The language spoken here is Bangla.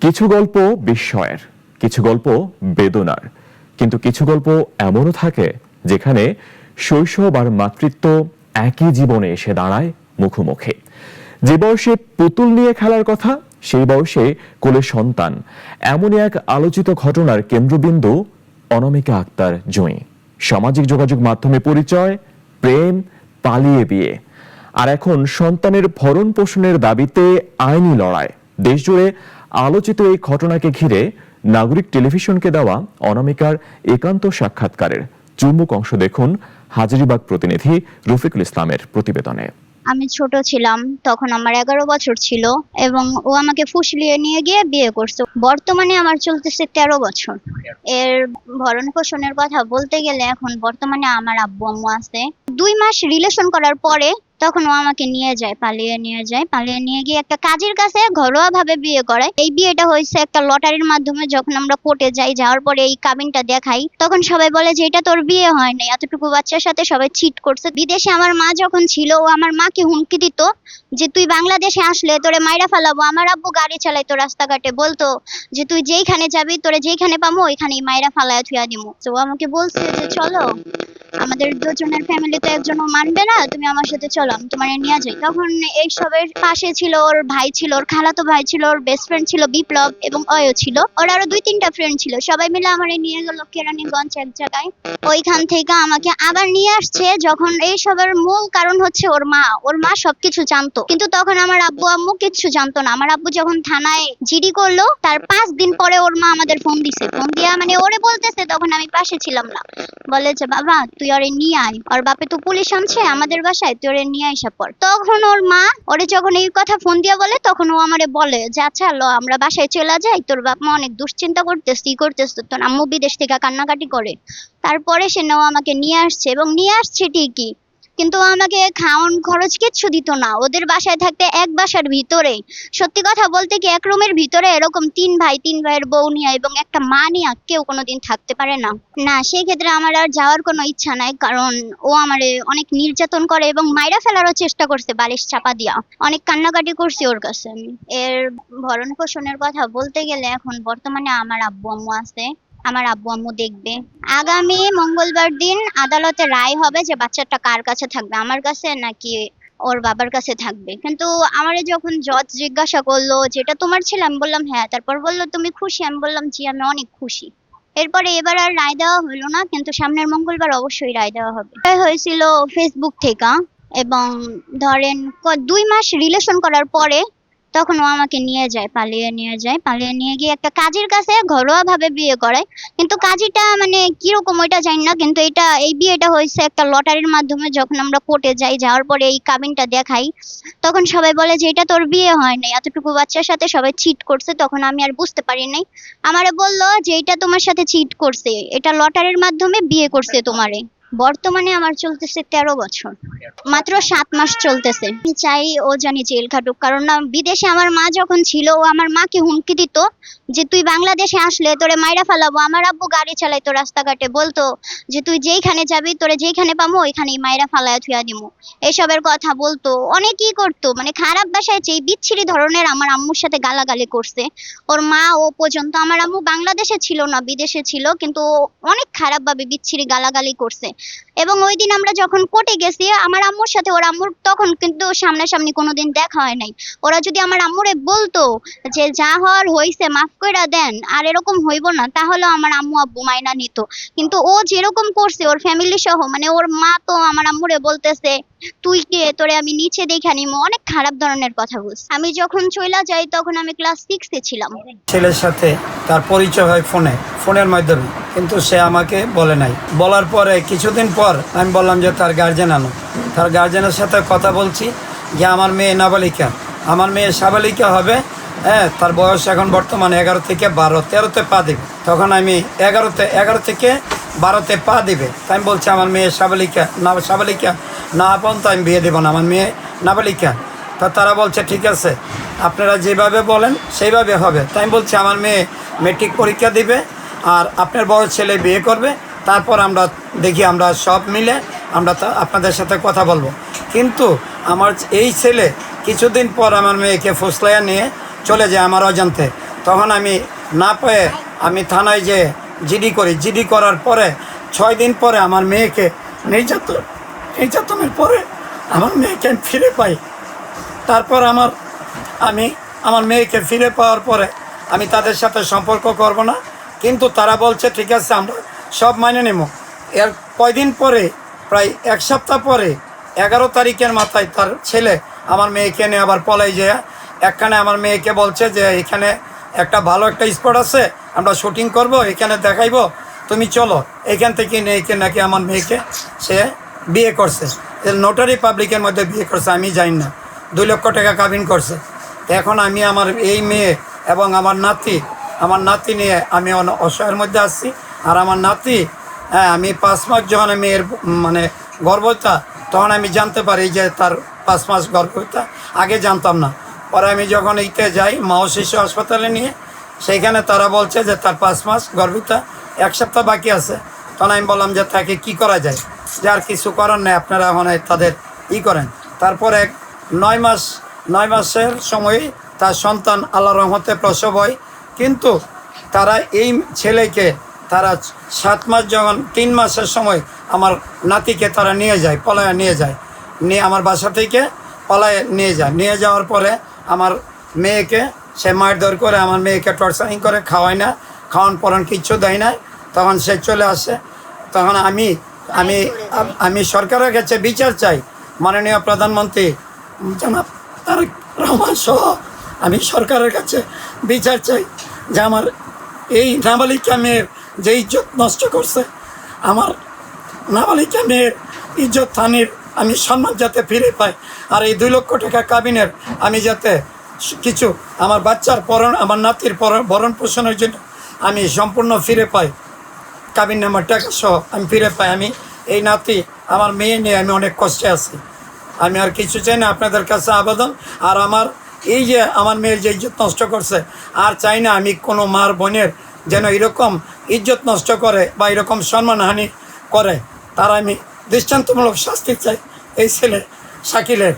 কিছু গল্প বিস্ময়ের, কিছু গল্প বেদনার, কিন্তু কিছু গল্প এমনও থাকে যেখানে শৈশব আর মাতৃত্ব একই জীবনে এসে দাঁড়ায় মুখোমুখি। যে বয়সে পুতুল নিয়ে খেলার কথা, সেই বয়সে কোলে সন্তান, এমনই এক আলোচিত ঘটনার কেন্দ্রবিন্দু অনামিকা আক্তার জুঁই। সামাজিক যোগাযোগ মাধ্যমে পরিচয়, প্রেম, পালিয়ে বিয়ে, আর এখন সন্তানের ভরণ পোষণের দাবিতে আইনি লড়াই। দেশজুড়ে আলোচিত এই ঘটনাকে ঘিরে নাগরিক টেলিভিশনকে দেওয়া অনামিকার একান্ত সাক্ষাৎকারের চুম্বক অংশ দেখুন হাজারীবাগ প্রতিনিধি রফিকুল ইসলামের প্রতিবেদনে। আমি ছোট ছিলাম, তখন আমার 11 বছর ছিল এবং ও আমাকে ফুসলিয়ে নিয়ে গিয়ে বিয়ে করছে। বর্তমানে আমার চলতেছে 13 বছর। এর ভরণ পোষণের কথা বলতে গেলে এখন বর্তমানে আমার আব্বু আম্মু আছে। 2 মাস রিলেশন করার পরে তখন ও আমাকে পালিয়ে নিয়ে গিয়ে একটা কাজের কাছে ঘরোয়া ভাবে বিয়ে করায়। এই বিয়েটা হয়েছে একটা লটারির মাধ্যমে। যখন আমরা কোর্টে যাওয়ার পরে এই কাবিনটা দেখাই, তখন সবাই বলে যে এটা তোর বিয়ে হয় নাই, এতটুকু বাচ্চার সাথে সবাই চিট করছে। বিদেশে আমার মা যখন ছিল, ও আমার মাকে হুমকি দিত যে তুই বাংলাদেশে আসলে তোরে মাইরা ফেলাবো। আমার আব্বু গাড়ি চালাইতো, রাস্তাঘাটে বলতো যে তুই যেইখানে যাবি, তোরে যেইখানে পাবো ওইখানেই মাইরা ফালায়া থুয়া দিমু। তো ও আমাকে বলছে যে চলো, আমাদের দুজনের ফ্যামিলিতে একজনও মানবে না, তুমি আমার সাথে চলো, আমি তোমার নিয়ে যাই। তখন এইসবের পাশে ছিল ওর ভাই, ছিল ওর খালাতো ভাই, ছিল ওর বেস্ট ফ্রেন্ড ছিল বিপ্লব, এবং অয়ও ছিল। ওর আরো 2-3টা ফ্রেন্ড ছিল। সবাই মিলে আমার নিয়ে গেল কেরানীগঞ্জ এক জায়গায়। ওইখান থেকে আমাকে আবার নিয়ে আসছে। যখন এইসবের মূল কারণ হচ্ছে ওর মা সবকিছু জানতো, কিন্তু তখন আমার আব্বু আম্মু কিচ্ছু জানতো না। আমার আব্বু যখন থানায় জিডি করলো, তার 5 দিন পরে ওর মা আমাদের ফোন দিয়া মানে ওরে বলতেছে, তখন আমি পাশে ছিলাম না, বলে যে বাবা তুই ওরে নিয়ে আয়, ওর বাপে তো পুলিশ আনছে আমাদের বাসায়, তুই ওরে নিয়ে আইসা পর। তখন ওর মা ওরে যখন এই কথা ফোন দিয়া বলে, তখন ও আমারে বলে যে আচ্ছা ল আমরা বাসায় চলে যাই, তোর বাপ মা অনেক দুশ্চিন্তা করতেছে, তোর আম্মু বিদেশ থেকে কান্নাকাটি করে। তারপরে সে নেওয়া আমাকে নিয়ে আসছে, এবং নিয়ে আসছে ঠিকই, কিন্তু আমাকে খাওয়ান খরচ কিচ্ছু দিত না। ওদের বাসায় থাকতে এক বাসার ভিতরে, সত্যি কথা বলতে কি, এক রুমের ভিতরে এরকম 3 ভাইয়ের বউ নিয়ে এবং একটা মা নিয়ে কেউ কোনোদিন থাকতে পারে না। সেই ক্ষেত্রে আমার আর যাওয়ার কোনো ইচ্ছা নাই, কারণ ও আমারে অনেক নির্যাতন করে এবং মাইরা ফেলারও চেষ্টা করছে বালিশ চাপা দিয়া। অনেক কান্নাকাটি করছি ওর কাছে আমি। এর ভরণ পোষণের কথা বলতে গেলে এখন বর্তমানে আমার আব্বু আম্মু আছে, আমার আব্বু আম্মু দেখবে। আগামী মঙ্গলবার দিন আদালতে রায় হবে যে বাচ্চাটা কার কাছে থাকবে, আমার কাছে নাকি ওর বাবার কাছে থাকবে। কিন্তু আমারে যখন জজ জিজ্ঞাসা করলো যেটা তোমার ছেলে, আমি বললাম হ্যাঁ। তারপর বললো তুমি খুশি? আমি বললাম জি, আমি অনেক খুশি। এরপরে এবার আর রায় দেওয়া হলো না, কিন্তু সামনের মঙ্গলবার অবশ্যই রায় দেওয়া হবে। হয়েছিল ফেসবুক থেকে, এবং ধরেন 2 মাস রিলেশন করার পরে তখন ও আমাকে পালিয়ে নিয়ে গিয়ে একটা কাজের কাছে ঘরোয়া ভাবে বিয়ে করায়। কিন্তু কাজীটা মানে কিরকম ওইটা জানি না, কিন্তু এই বিয়েটা হয়েছে একটা লটারির মাধ্যমে। যখন আমরা কোর্টে যাওয়ার পরে এই কাবিনটা দেখাই, তখন সবাই বলে যে এটা তোর বিয়ে হয় নাই, এতটুকু বাচ্চার সাথে সবাই চিট করছে। তখন আমি আর বুঝতে পারি নাই। আমারে বললো যে এটা তোমার সাথে চিট করছে, এটা লটারির মাধ্যমে বিয়ে করছে তোমারে। বর্তমানে আমার চলতেছে 13 বছর, মাত্র 7 মাস চলতেছে। আমি চাই ও জানি জেল খাটুক, কারণ না বিদেশে আমার মা যখন ছিল, ও আমার মাকে হুমকি দিত যে তুই বাংলাদেশে আসলে তোরে মাইরা ফেলাবো। আমার আব্বু গাড়ি চালাইতো, রাস্তাঘাটে বলতো যে তুই যেইখানে যাবি, তোরে যেইখানে পাবো ওইখানেই মাইরা ফালায়া থুয়া দিমু। এসবের কথা বলতো, অনেকই করতো, মানে খারাপ ভাষায় যে বিচ্ছিরি ধরনের আমার আম্মুর সাথে গালাগালি করছে ওর মা। ও পর্যন্ত, আমার আম্মু বাংলাদেশে ছিল না, বিদেশে ছিল, কিন্তু অনেক খারাপ ভাবে বিচ্ছিরি গালাগালি করছে। এবং ওই দিন আমরা যখন কোর্টে গেছি, আমার আম্মুর সাথে ওর আম্মুর তখন কিন্তু সামনাসামনি কোনোদিন দেখা হয় নাই। ওরা যদি আমার আম্মুরে বলতো যে যা হওয়ার হইছে মাফ কইরা দেন, আর এরকম হইব না, তাহলে আমার আম্মু আব্বু মাইনা নিত। কিন্তু ও যেরকম করছে ওর ফ্যামিলি সহ, মানে ওর মা তো আমার আম্মুরে বলতেছে তুই কে, তোরে আমি নিচে দেখা নিমু, অনেক খারাপ ধরনের কথা বলছে। আমি যখন চইলা যাই তখন আমি ক্লাস 6-এ ছিলাম। ছেলের সাথে তার পরিচয় হয় ফোনের মাধ্যমে, কিন্তু সে আমাকে বলে নাই। বলার পরে কিছুদিন পর আমি বললাম যে তার গার্জেন আনো। তার গার্জেনের সাথে কথা বলছি যে আমার মেয়ে নাবালিকা, আমার মেয়ে সাবালিকা হবে। তার বয়স এখন বর্তমানে 11 থেকে 12, 13তে পা দিবে। তখন আমি 11 থেকে 12তে পা দিবে। তাই আমি বলছি আমার মেয়ে সাবালিকা না পর্যন্ত আমি বিয়ে দেবো না, আমার মেয়ে নাবালিকা। তা তারা বলছে ঠিক আছে, আপনারা যেভাবে বলেন সেইভাবে হবে। তাই আমি বলছি আমার মেয়ে মেট্রিক পরীক্ষা দিবে, আর আপনার বড় ছেলে বিয়ে করবে, তারপর আমরা দেখি, আমরা সব মিলে আমরা আপনাদের সাথে কথা বলবো। কিন্তু আমার এই ছেলে কিছুদিন পর আমার মেয়েকে ফুসলাইয়া নিয়ে চলে যায় আমার অজান্তে। তখন আমি না পেয়ে আমি থানায় যে জিডি করি। জিডি করার পরে 6 দিন পরে আমার মেয়েকে নির্যাতনের পরে আমার মেয়েকে আমি ফিরে পাই। তারপর আমার মেয়েকে ফিরে পাওয়ার পরে আমি তাদের সাথে সম্পর্ক করব না, কিন্তু তারা বলছে ঠিক আছে আমরা সব মাইনে নেব। এর কয়দিন পরে, প্রায় 1 সপ্তাহ পরে 11 তারিখের মাথায় তার ছেলে আমার মেয়েকে নিয়ে আবার পলাই যায়। একখানে আমার মেয়েকে বলছে যে এখানে একটা ভালো একটা স্পট আছে, আমরা শুটিং করব, এখানে দেখাইবো, তুমি চলো। এখান থেকে নিয়ে নাকি আমার মেয়েকে সে বিয়ে করছে, নোটারি পাবলিকের মধ্যে বিয়ে করছে, আমি জানি না। 2 লক্ষ টাকা কাবিন করছে। এখন আমি আমার এই মেয়ে এবং আমার নাতি নিয়ে আমি অসহায়ের মধ্যে আসছি। আর আমার নাতি, হ্যাঁ, আমি 5 মাস যখন মেয়ের মানে গর্ভতা, তখন আমি জানতে পারি যে তার 5 মাস গর্ভতা, আগে জানতাম না। পরে আমি যখন এইতে যাই মা ও শিশু হাসপাতালে নিয়ে, সেইখানে তারা বলছে যে তার 5 মাস গর্ভতা, 1 সপ্তাহ বাকি আছে। তখন আমি বললাম যে তাকে কি করা যায়, যে আর কিছু করার নেই, আপনারা এখন তাদের করেন। তারপরে 9 মাসের সময় তার সন্তান আল্লাহর রহমতে প্রসব হয়। কিন্তু তারা এই ছেলেকে তারা 7 মাস যখন 3 মাসের সময় আমার নাতিকে তারা পলায় নিয়ে যায়, আমার বাসা থেকে পলায় নিয়ে যাওয়ার পরে আমার মেয়েকে সে মারধর করে, আমার মেয়েকে টর্চারিং করে, খাওয়ায় না, খাওয়ান পরান কিচ্ছু দেয় না। তখন সে চলে আসে। তখন আমি সরকারের কাছে বিচার চাই, মাননীয় প্রধানমন্ত্রী জনাব তারেক রহমান সহ আমি সরকারের কাছে বিচার চাই যে আমার এই নাবালিকা মেয়ের যে ইজ্জত নষ্ট করছে, আমার নাবালিকা মেয়ের ইজ্জত থানির আমি সম্মান যাতে ফিরে পাই। আর এই 2 লক্ষ টাকা কাবিনের আমি যাতে কিছু আমার বাচ্চার আমার নাতির ভরণ পোষণের জন্য আমি সম্পূর্ণ ফিরে পাই, কাবিন নামার টাকা সহ আমি ফিরে পাই। আমি এই নাতি আমার মেয়ে নিয়ে আমি অনেক কষ্টে আছি। আমি আর কিছু চাই না, আপনাদের কাছে আবেদন। আর আমার এই যে আমার মেয়ের যে ইজ্জত নষ্ট করছে, আর চাই না আমি কোনো মার বোনের যেন এরকম ইজ্জত নষ্ট করে বা এরকম সম্মানহানি করে। তার আমি দৃষ্টান্তমূলক শাস্তি চাই এই ছেলে শাকিলের।